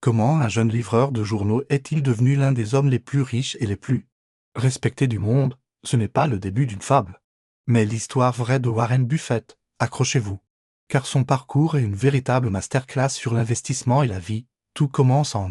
Comment un jeune livreur de journaux est-il devenu l'un des hommes les plus riches et les plus respectés du monde? Ce n'est pas le début d'une fable, mais l'histoire vraie de Warren Buffett. Accrochez-vous, car son parcours est une véritable masterclass sur l'investissement et la vie. Tout commence en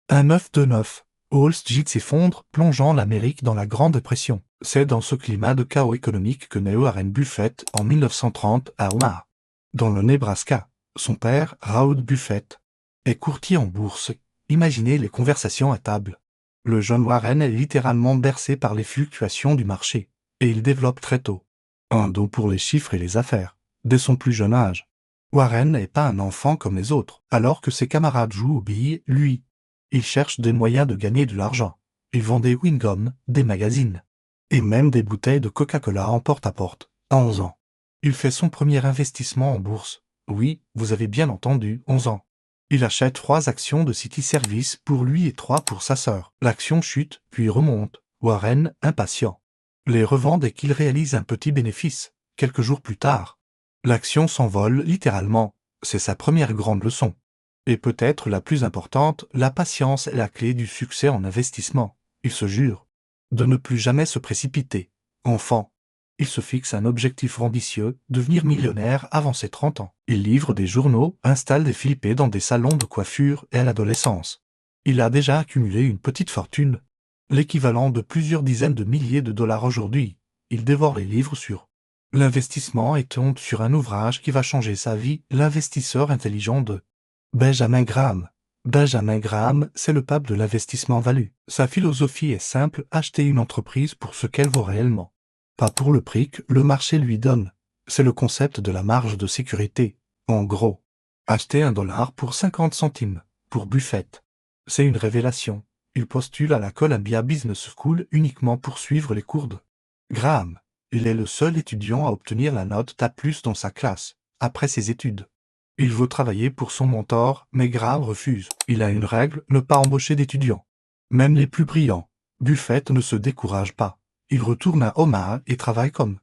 un œuf de neuf. Wall Street s'effondre, plongeant l'Amérique dans la Grande Dépression. C'est dans ce climat de chaos économique que naît Warren Buffett en 1930 à Omaha, dans le Nebraska. Son père, Raoul Buffett, est courtier en bourse. Imaginez les conversations à table. Le jeune Warren est littéralement bercé par les fluctuations du marché, et il développe très tôt un don pour les chiffres et les affaires, dès son plus jeune âge. Warren n'est pas un enfant comme les autres, alors que ses camarades jouent aux billes, lui. Il cherche des moyens de gagner de l'argent. Il vend des Wingom, des magazines, et même des bouteilles de Coca-Cola en porte-à-porte, à 11 ans. Il fait son premier investissement en bourse. Oui, vous avez bien entendu, 11 ans. Il achète 3 actions de City Service pour lui et 3 pour sa sœur. L'action chute, puis remonte. Warren, impatient, les revend dès qu'il réalise un petit bénéfice. Quelques jours plus tard, l'action s'envole littéralement. C'est sa première grande leçon. Et peut-être la plus importante, la patience est la clé du succès en investissement. Il se jure de ne plus jamais se précipiter. Enfant, il se fixe un objectif ambitieux, devenir millionnaire avant ses 30 ans. Il livre des journaux, installe des flippés dans des salons de coiffure et à l'adolescence. Il a déjà accumulé une petite fortune, l'équivalent de plusieurs dizaines de milliers de dollars aujourd'hui. Il dévore les livres sur l'investissement et tombe sur un ouvrage qui va changer sa vie, L'investisseur intelligent de Benjamin Graham. Benjamin Graham, c'est le pape de l'investissement value. Sa philosophie est simple, acheter une entreprise pour ce qu'elle vaut réellement, pas pour le prix que le marché lui donne. C'est le concept de la marge de sécurité. En gros, acheter $1 pour 50 centimes. Pour Buffett, c'est une révélation. Il postule à la Columbia Business School uniquement pour suivre les cours de Graham. Il est le seul étudiant à obtenir la note A+ dans sa classe, après ses études. Il veut travailler pour son mentor, mais Graham refuse. Il a une règle, ne pas embaucher d'étudiants, même les plus brillants. Buffett ne se décourage pas. Il retourne à Omaha et travaille comme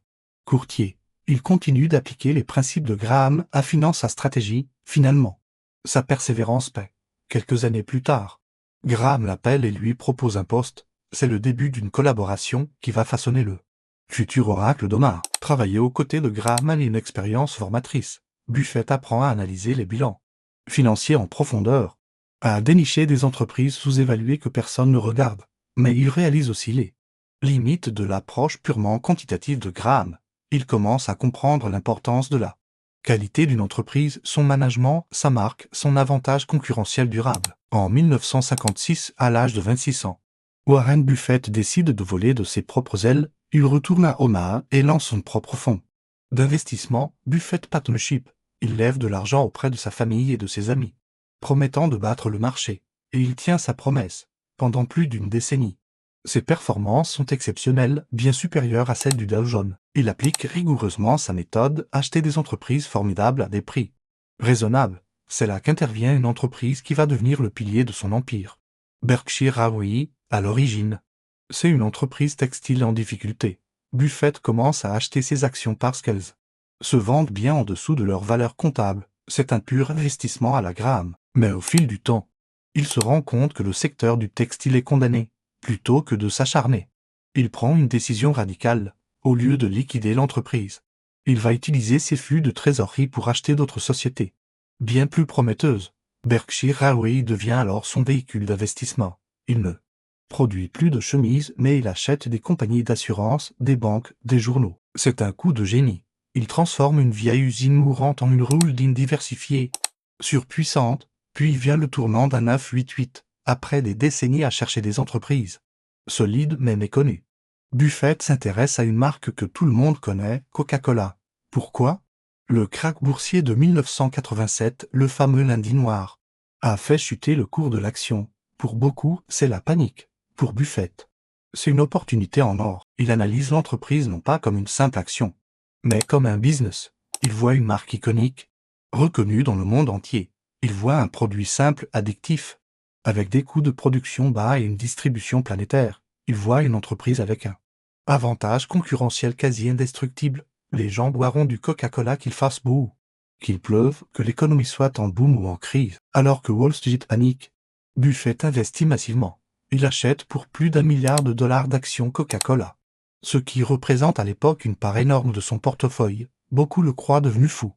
courtier. Il continue d'appliquer les principes de Graham, affinant sa stratégie. Finalement, sa persévérance paie. Quelques années plus tard, Graham l'appelle et lui propose un poste. C'est le début d'une collaboration qui va façonner le futur oracle d'Omaha. Travailler aux côtés de Graham a une expérience formatrice. Buffett apprend à analyser les bilans financiers en profondeur, à dénicher des entreprises sous-évaluées que personne ne regarde. Mais il réalise aussi les limites de l'approche purement quantitative de Graham. Il commence à comprendre l'importance de la qualité d'une entreprise, son management, sa marque, son avantage concurrentiel durable. En 1956, à l'âge de 26 ans, Warren Buffett décide de voler de ses propres ailes. Il retourne à Omaha et lance son propre fonds d'investissement, Buffett Partnership. Il lève de l'argent auprès de sa famille et de ses amis, promettant de battre le marché. Et il tient sa promesse, pendant plus d'une décennie. Ses performances sont exceptionnelles, bien supérieures à celles du Dow Jones. Il applique rigoureusement sa méthode, acheter des entreprises formidables à des prix raisonnables. C'est là qu'intervient une entreprise qui va devenir le pilier de son empire. Berkshire Hathaway, à l'origine, c'est une entreprise textile en difficulté. Buffett commence à acheter ses actions parce qu'elles se vendent bien en dessous de leur valeur comptable. C'est un pur investissement à la Graham. Mais au fil du temps, il se rend compte que le secteur du textile est condamné, plutôt que de s'acharner. Il prend une décision radicale. Au lieu de liquider l'entreprise, il va utiliser ses flux de trésorerie pour acheter d'autres sociétés, bien plus prometteuses. Berkshire Hathaway devient alors son véhicule d'investissement. Il ne produit plus de chemises, mais il achète des compagnies d'assurance, des banques, des journaux. C'est un coup de génie. Il transforme une vieille usine mourante en une holding diversifiée, surpuissante, puis vient le tournant d'un 988, après des décennies à chercher des entreprises solides mais méconnues. Buffett s'intéresse à une marque que tout le monde connaît, Coca-Cola. Pourquoi? Le krach boursier de 1987, le fameux lundi noir, a fait chuter le cours de l'action. Pour beaucoup, c'est la panique. Pour Buffett, c'est une opportunité en or. Il analyse l'entreprise non pas comme une simple action, mais comme un business. Il voit une marque iconique, reconnue dans le monde entier. Il voit un produit simple, addictif, avec des coûts de production bas et une distribution planétaire. Il voit une entreprise avec un avantage concurrentiel quasi indestructible. Les gens boiront du Coca-Cola qu'il fasse beau, qu'il pleuve, que l'économie soit en boom ou en crise. Alors que Wall Street panique, Buffett investit massivement. Il achète pour plus d'1 milliard de dollars d'actions Coca-Cola. Ce qui représente à l'époque une part énorme de son portefeuille. Beaucoup le croient devenu fou.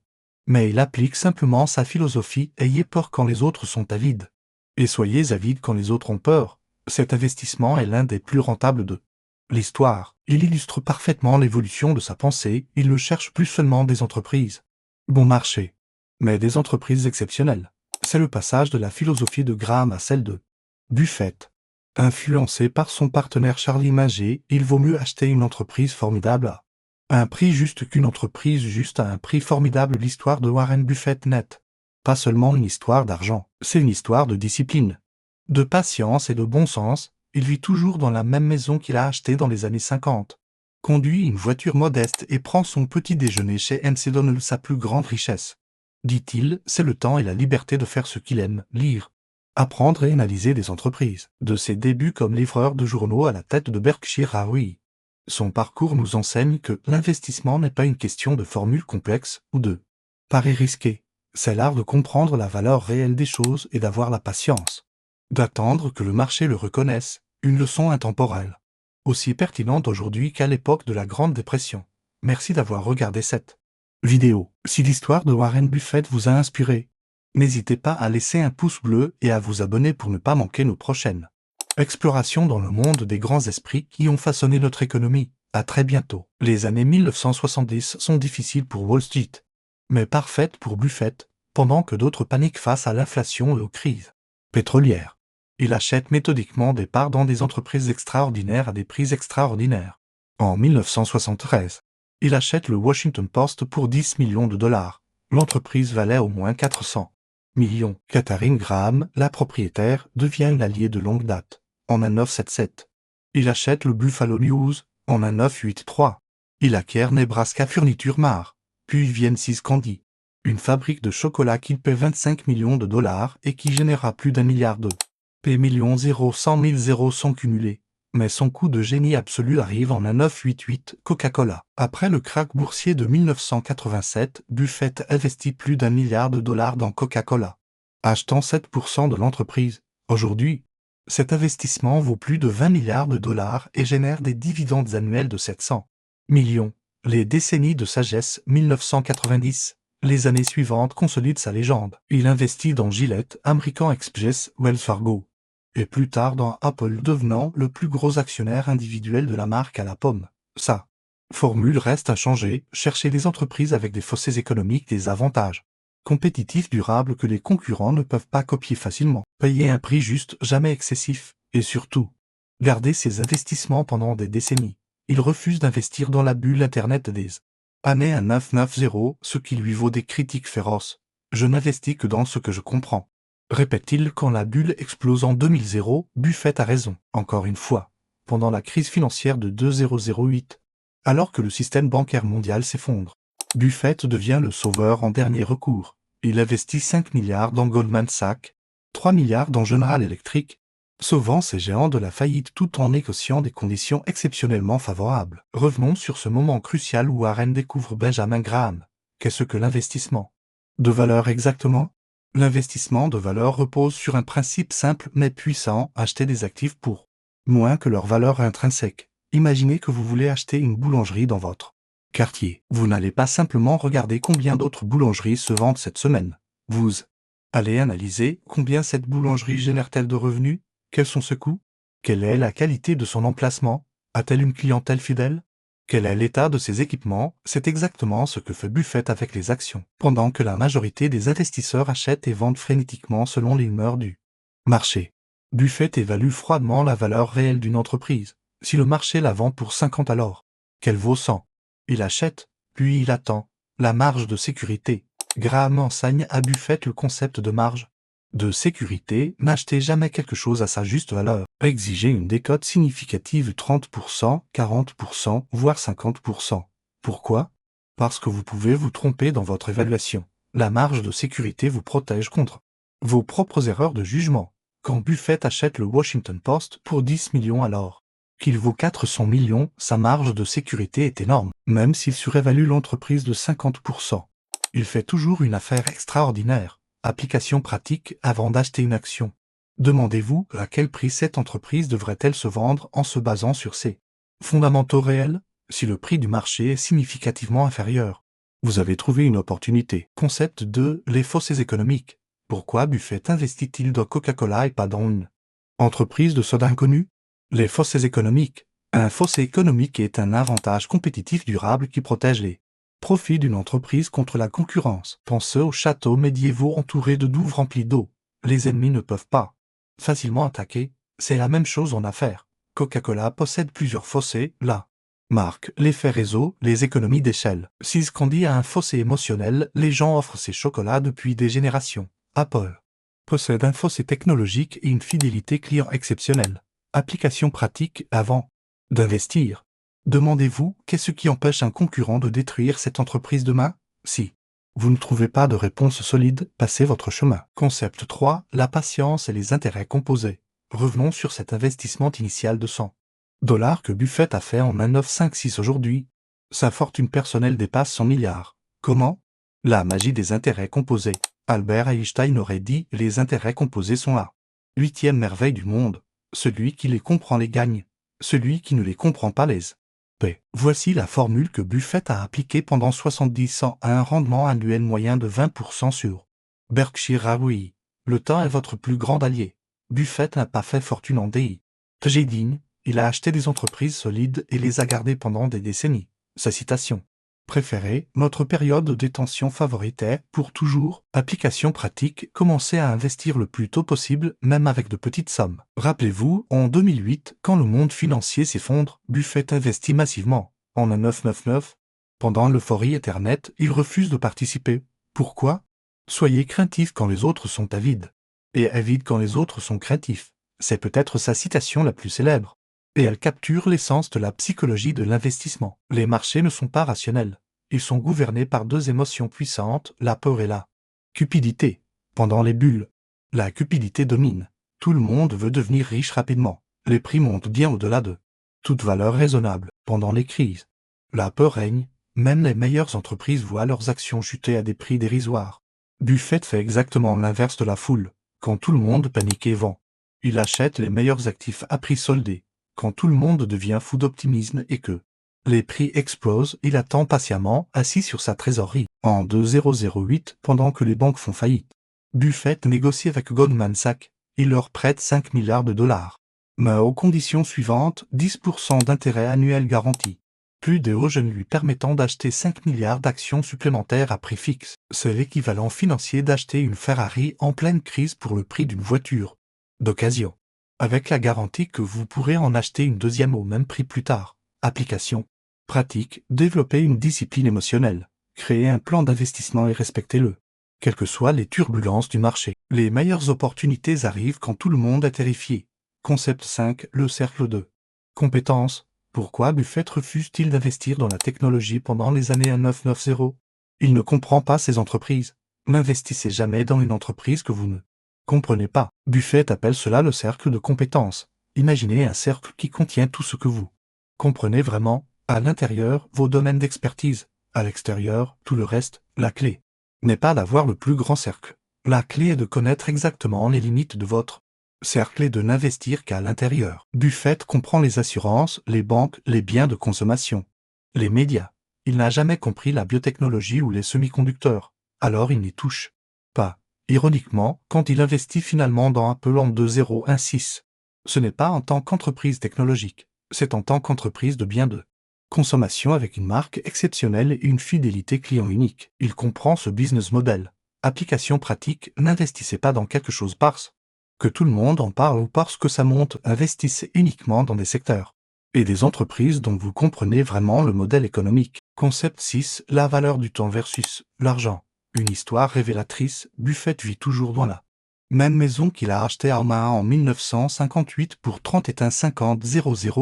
Mais il applique simplement sa philosophie « ayez peur quand les autres sont avides. Et soyez avides quand les autres ont peur ». Cet investissement est l'un des plus rentables de l'histoire. Il illustre parfaitement l'évolution de sa pensée. Il ne cherche plus seulement des entreprises bon marché, mais des entreprises exceptionnelles. C'est le passage de la philosophie de Graham à celle de Buffett. Influencé par son partenaire Charlie Munger, il vaut mieux acheter une entreprise formidable à un prix juste qu'une entreprise juste à un prix formidable. L'histoire de Warren Buffett n'est pas seulement une histoire d'argent, c'est une histoire de discipline, de patience et de bon sens. Il vit toujours dans la même maison qu'il a achetée dans les années 50, conduit une voiture modeste et prend son petit déjeuner chez McDonald's. Sa plus grande richesse, dit-il, c'est le temps et la liberté de faire ce qu'il aime, lire, apprendre et analyser des entreprises. De ses débuts comme livreur de journaux à la tête de Berkshire Hathaway, son parcours nous enseigne que l'investissement n'est pas une question de formules complexes ou de paris risqués. C'est l'art de comprendre la valeur réelle des choses et d'avoir la patience d'attendre que le marché le reconnaisse, une leçon intemporelle, aussi pertinente aujourd'hui qu'à l'époque de la Grande Dépression. Merci d'avoir regardé cette vidéo. Si l'histoire de Warren Buffett vous a inspiré, n'hésitez pas à laisser un pouce bleu et à vous abonner pour ne pas manquer nos prochaines explorations dans le monde des grands esprits qui ont façonné notre économie. À très bientôt. Les années 1970 sont difficiles pour Wall Street, mais parfaites pour Buffett, pendant que d'autres paniquent face à l'inflation et aux crises pétrolières. Il achète méthodiquement des parts dans des entreprises extraordinaires à des prix extraordinaires. En 1973, il achète le Washington Post pour 10 millions de dollars. L'entreprise valait au moins 400 millions. Katharine Graham, la propriétaire, devient une alliée de longue date. En 1977, il achète le Buffalo News. En 1983, il acquiert Nebraska Furniture Mart, puis VNC's Candy, une fabrique de chocolat qu'il paie 25 millions de dollars et qui générera plus d'1 milliard de P millions 100 000 sont cumulés. Mais son coup de génie absolu arrive en 1988, Coca-Cola. Après le krach boursier de 1987, Buffett investit plus d'1 milliard de dollars dans Coca-Cola, achetant 7% de l'entreprise. Aujourd'hui, cet investissement vaut plus de 20 milliards de dollars et génère des dividendes annuels de 700 millions. Les décennies de sagesse 1990, les années suivantes consolident sa légende. Il investit dans Gillette, American Express, Wells Fargo, et plus tard dans Apple, devenant le plus gros actionnaire individuel de la marque à la pomme. Sa formule reste inchangée, chercher des entreprises avec des fossés économiques, des avantages compétitifs durables que les concurrents ne peuvent pas copier facilement, payer un prix juste, jamais excessif, et surtout, garder ses investissements pendant des décennies. Il refuse d'investir dans la bulle Internet des années 1990, ce qui lui vaut des critiques féroces. Je n'investis que dans ce que je comprends, répète-t-il quand la bulle explose en 2000. Buffett a raison, encore une fois, pendant la crise financière de 2008, alors que le système bancaire mondial s'effondre. Buffett devient le sauveur en dernier recours. Il investit 5 milliards dans Goldman Sachs, 3 milliards dans General Electric, sauvant ces géants de la faillite tout en négociant des conditions exceptionnellement favorables. Revenons sur ce moment crucial où Warren découvre Benjamin Graham. Qu'est-ce que l'investissement de valeur exactement? L'investissement de valeur repose sur un principe simple mais puissant, acheter des actifs pour moins que leur valeur intrinsèque. Imaginez que vous voulez acheter une boulangerie dans votre quartier. Vous n'allez pas simplement regarder combien d'autres boulangeries se vendent cette semaine. Vous allez analyser combien cette boulangerie génère-t-elle de revenus, quels sont ses coûts, quelle est la qualité de son emplacement, a-t-elle une clientèle fidèle, quel est l'état de ses équipements. C'est exactement ce que fait Buffett avec les actions. Pendant que la majorité des investisseurs achètent et vendent frénétiquement selon les humeurs du marché, Buffett évalue froidement la valeur réelle d'une entreprise. Si le marché la vend pour 50 alors, qu'elle vaut 100. Il achète, puis il attend. La marge de sécurité. Graham enseigne à Buffett le concept de marge de sécurité. N'achetez jamais quelque chose à sa juste valeur. Exigez une décote significative de 30%, 40%, voire 50%. Pourquoi? Parce que vous pouvez vous tromper dans votre évaluation. La marge de sécurité vous protège contre vos propres erreurs de jugement. Quand Buffett achète le Washington Post pour 10 millions alors qu'il vaut 400 millions, sa marge de sécurité est énorme, même s'il surévalue l'entreprise de 50%. Il fait toujours une affaire extraordinaire. Application pratique avant d'acheter une action. Demandez-vous à quel prix cette entreprise devrait-elle se vendre en se basant sur ses fondamentaux réels, si le prix du marché est significativement inférieur. Vous avez trouvé une opportunité. Concept 2. Les fossés économiques. Pourquoi Buffett investit-il dans Coca-Cola et pas dans une entreprise de soda inconnue? Les fossés économiques. Un fossé économique est un avantage compétitif durable qui protège les profits d'une entreprise contre la concurrence. Pensez aux châteaux médiévaux entourés de douves remplies d'eau. Les ennemis ne peuvent pas facilement attaquer. C'est la même chose en affaires. Coca-Cola possède plusieurs fossés, là. Marque, l'effet réseau, les économies d'échelle. Si ce qu'on dit a un fossé émotionnel, les gens offrent ces chocolats depuis des générations. Apple possède un fossé technologique et une fidélité client exceptionnelle. Application pratique avant d'investir. Demandez-vous, qu'est-ce qui empêche un concurrent de détruire cette entreprise demain? Si vous ne trouvez pas de réponse solide, passez votre chemin. Concept 3. La patience et les intérêts composés. Revenons sur cet investissement initial de $100 que Buffett a fait en 1956 aujourd'hui. Sa fortune personnelle dépasse 100 milliards. Comment? La magie des intérêts composés. Albert Einstein aurait dit « Les intérêts composés sont la 8e merveille du monde. Celui qui les comprend les gagne. Celui qui ne les comprend pas les paie. » Voici la formule que Buffett a appliquée pendant 70 ans à un rendement annuel moyen de 20% sur Berkshire Hathaway. Le temps est votre plus grand allié. Buffett n'a pas fait fortune en DI. Trading, il a acheté des entreprises solides et les a gardées pendant des décennies. Sa citation préférée, notre période de détention favorite est, pour toujours, application pratique, commencez à investir le plus tôt possible, même avec de petites sommes. Rappelez-vous, en 2008, quand le monde financier s'effondre, Buffett investit massivement. En 1999, pendant l'euphorie Ethernet, il refuse de participer. Pourquoi? Soyez craintif quand les autres sont avides. Et avide quand les autres sont craintifs. C'est peut-être sa citation la plus célèbre. Et elle capture l'essence de la psychologie de l'investissement. Les marchés ne sont pas rationnels. Ils sont gouvernés par deux émotions puissantes, la peur et la cupidité. Pendant les bulles, la cupidité domine. Tout le monde veut devenir riche rapidement. Les prix montent bien au-delà de toute valeur raisonnable. Pendant les crises, la peur règne. Même les meilleures entreprises voient leurs actions chuter à des prix dérisoires. Buffett fait exactement l'inverse de la foule. Quand tout le monde panique et vend, il achète les meilleurs actifs à prix soldé. Quand tout le monde devient fou d'optimisme et que les prix explosent, il attend patiemment, assis sur sa trésorerie, en 2008 pendant que les banques font faillite. Buffett négocie avec Goldman Sachs, il leur prête 5 milliards de dollars. Mais aux conditions suivantes, 10% d'intérêt annuel garanti. Plus de hauts jeunes lui permettant d'acheter 5 milliards d'actions supplémentaires à prix fixe. C'est l'équivalent financier d'acheter une Ferrari en pleine crise pour le prix d'une voiture d'occasion. Avec la garantie que vous pourrez en acheter une deuxième au même prix plus tard. Application pratique, développer une discipline émotionnelle, créer un plan d'investissement et respectez-le. Quelles que soient les turbulences du marché, les meilleures opportunités arrivent quand tout le monde est terrifié. Concept 5, le cercle de compétences. Pourquoi Buffett refuse-t-il d'investir dans la technologie pendant les années 1990? Il ne comprend pas ces entreprises. N'investissez jamais dans une entreprise que vous ne comprenez pas. Buffett appelle cela le cercle de compétences. Imaginez un cercle qui contient tout ce que vous comprenez vraiment. À l'intérieur, vos domaines d'expertise. À l'extérieur, tout le reste. La clé n'est pas d'avoir le plus grand cercle. La clé est de connaître exactement les limites de votre cercle et de n'investir qu'à l'intérieur. Buffett comprend les assurances, les banques, les biens de consommation, les médias. Il n'a jamais compris la biotechnologie ou les semi-conducteurs. Alors il n'y touche pas. Ironiquement, quand il investit finalement dans Apple en 2016, ce n'est pas en tant qu'entreprise technologique, c'est en tant qu'entreprise de biens de consommation avec une marque exceptionnelle et une fidélité client unique. Il comprend ce business model. Application pratique, n'investissez pas dans quelque chose parce que tout le monde en parle ou parce que ça monte, investissez uniquement dans des secteurs et des entreprises dont vous comprenez vraiment le modèle économique. Concept 6, la valeur du temps versus l'argent. Une histoire révélatrice, Buffett vit toujours dans la même maison qu'il a achetée à Omaha en 1958 pour 31,50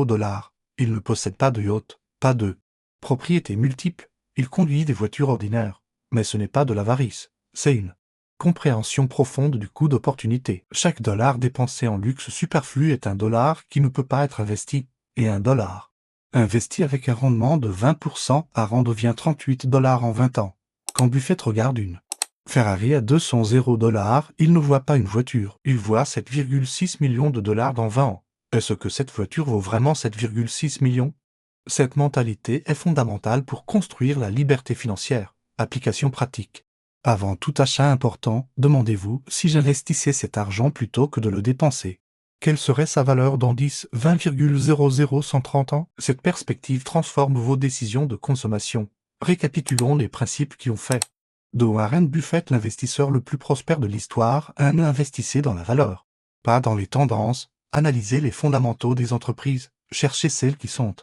$. Il ne possède pas de yacht, pas de propriétés multiples, il conduit des voitures ordinaires. Mais ce n'est pas de l'avarice, c'est une compréhension profonde du coût d'opportunité. Chaque dollar dépensé en luxe superflu est un dollar qui ne peut pas être investi, et un dollar investi avec un rendement de 20% à rang devient 38 $ en 20 ans. Quand Buffett regarde une Ferrari à 200 $, il ne voit pas une voiture, il voit 7,6 millions de dollars dans 20 ans. Est-ce que cette voiture vaut vraiment 7,6 millions? Cette mentalité est fondamentale pour construire la liberté financière. Application pratique. Avant tout achat important, demandez-vous si j'investissais cet argent plutôt que de le dépenser. Quelle serait sa valeur dans 10, 20,00130 ans? Cette perspective transforme vos décisions de consommation. Récapitulons les principes qui ont fait de Warren Buffett l'investisseur le plus prospère de l'histoire. 1. Investissez dans la valeur. Pas dans les tendances. Analysez les fondamentaux des entreprises. Cherchez celles qui sont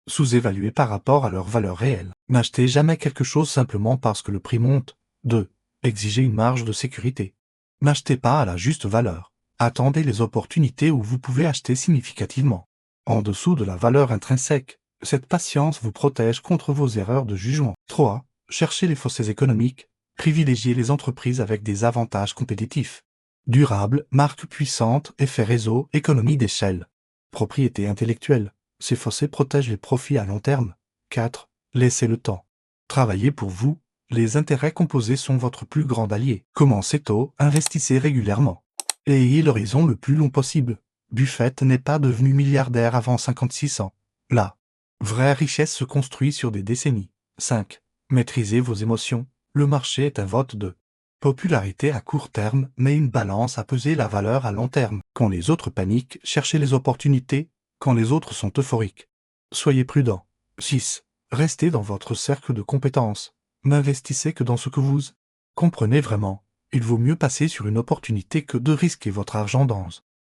sous-évaluées par rapport à leur valeur réelle. N'achetez jamais quelque chose simplement parce que le prix monte. 2. Exigez une marge de sécurité. N'achetez pas à la juste valeur. Attendez les opportunités où vous pouvez acheter significativement en dessous de la valeur intrinsèque. Cette patience vous protège contre vos erreurs de jugement. 3. Cherchez les fossés économiques. Privilégiez les entreprises avec des avantages compétitifs. Durable, marque puissante, effet réseau, économie d'échelle. Propriété intellectuelle. Ces fossés protègent les profits à long terme. 4. Laissez le temps travailler pour vous. Les intérêts composés sont votre plus grand allié. Commencez tôt, investissez régulièrement. Ayez l'horizon le plus long possible. Buffett n'est pas devenu milliardaire avant 56 ans. La vraie richesse se construit sur des décennies. 5. Maîtrisez vos émotions. Le marché est un vote de popularité à court terme, mais une balance à peser la valeur à long terme. Quand les autres paniquent, cherchez les opportunités. Quand les autres sont euphoriques, soyez prudent. 6. Restez dans votre cercle de compétences. N'investissez que dans ce que vous comprenez vraiment. Il vaut mieux passer sur une opportunité que de risquer votre argent dans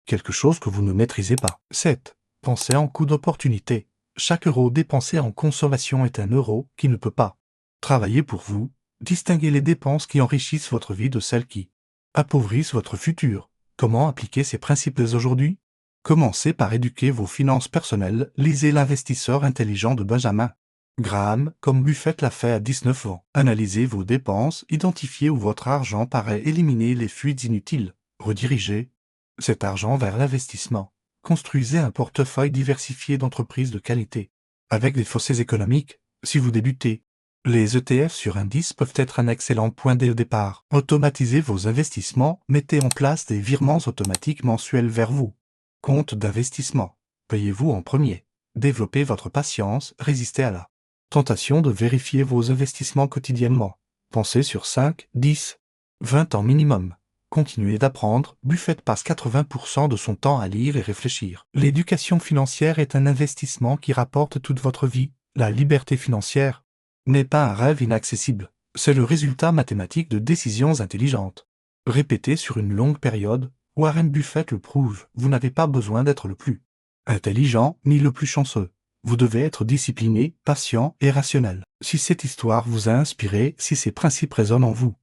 quelque chose que vous ne maîtrisez pas. 7. Pensez en coût d'opportunité. Chaque euro dépensé en consommation est un euro qui ne peut pas travailler pour vous. Distinguez les dépenses qui enrichissent votre vie de celles qui appauvrissent votre futur. Comment appliquer ces principes dès aujourd'hui? Commencez par éduquer vos finances personnelles. Lisez L'investisseur intelligent de Benjamin Graham, comme Buffett l'a fait à 19 ans. Analysez vos dépenses, identifiez où votre argent paraît, éliminer les fuites inutiles, redirigez cet argent vers l'investissement. Construisez un portefeuille diversifié d'entreprises de qualité. Avec des fossés économiques, si vous débutez, les ETF sur indice peuvent être un excellent point de départ. Automatisez vos investissements, mettez en place des virements automatiques mensuels vers vous. Compte d'investissement. Payez-vous en premier. Développez votre patience, résistez à la tentation de vérifier vos investissements quotidiennement. Pensez sur 5, 10, 20 ans minimum. Continuez d'apprendre. Buffett passe 80% de son temps à lire et réfléchir. L'éducation financière est un investissement qui rapporte toute votre vie. La liberté financière n'est pas un rêve inaccessible. C'est le résultat mathématique de décisions intelligentes. Répétées sur une longue période, Warren Buffett le prouve, vous n'avez pas besoin d'être le plus intelligent ni le plus chanceux. Vous devez être discipliné, patient et rationnel. Si cette histoire vous a inspiré, si ces principes résonnent en vous,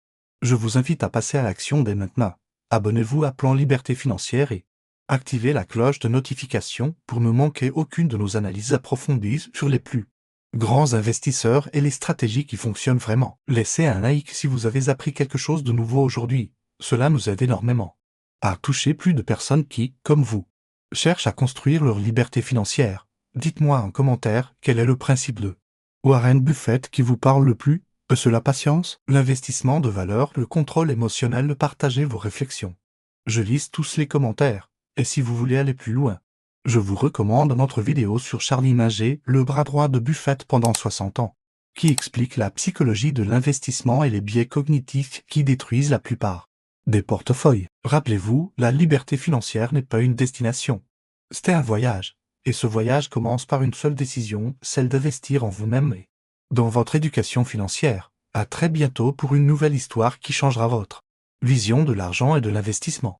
je vous invite à passer à l'action dès maintenant. Abonnez-vous à Plan Liberté Financière et activez la cloche de notification pour ne manquer aucune de nos analyses approfondies sur les plus grands investisseurs et les stratégies qui fonctionnent vraiment. Laissez un like si vous avez appris quelque chose de nouveau aujourd'hui. Cela nous aide énormément à toucher plus de personnes qui, comme vous, cherchent à construire leur liberté financière. Dites-moi en commentaire quel est le principe de Warren Buffett qui vous parle le plus. Est-ce la patience, l'investissement de valeur, le contrôle émotionnel? Partagez vos réflexions. Je lis tous les commentaires. Et si vous voulez aller plus loin, je vous recommande notre vidéo sur Charlie Munger, le bras droit de Buffett pendant 60 ans, qui explique la psychologie de l'investissement et les biais cognitifs qui détruisent la plupart des portefeuilles. Rappelez-vous, la liberté financière n'est pas une destination. C'est un voyage. Et ce voyage commence par une seule décision, celle d'investir en vous-même et dans votre éducation financière. À très bientôt pour une nouvelle histoire qui changera votre vision de l'argent et de l'investissement.